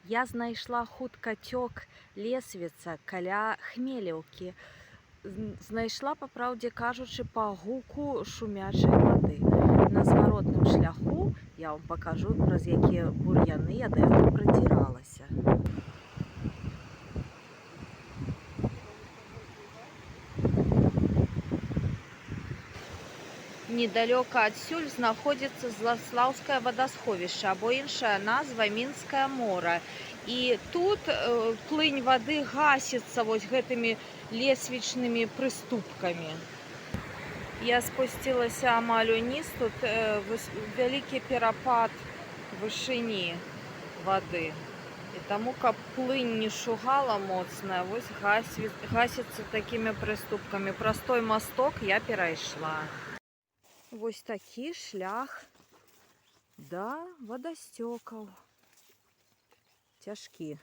Я знайшла хуткацёк лесвіца каля Хмелеўкі. Знайшла, па праўдзе кажучы, па гуку шумячай вады. На зваротным шляху я вам пакажу, праз якія бур'яны я да яго прадзіралася. Недалёка адсюль знаходзіцца Зласлаўскае вадасховішча, або іншая назва Мінскае мора. І тут плынь вады гасіцца вось гэтымі лесвічнымі прыступкамі. Я спусцілася амаль уніз, тут вялікі перапад вышыні вады. І таму, каб плынь не шугала моцная, вось гасіцца такімі прыступкамі. Праз той масток я перайшла. Вось такі шлях да вадасцёкаў. Цяжкі.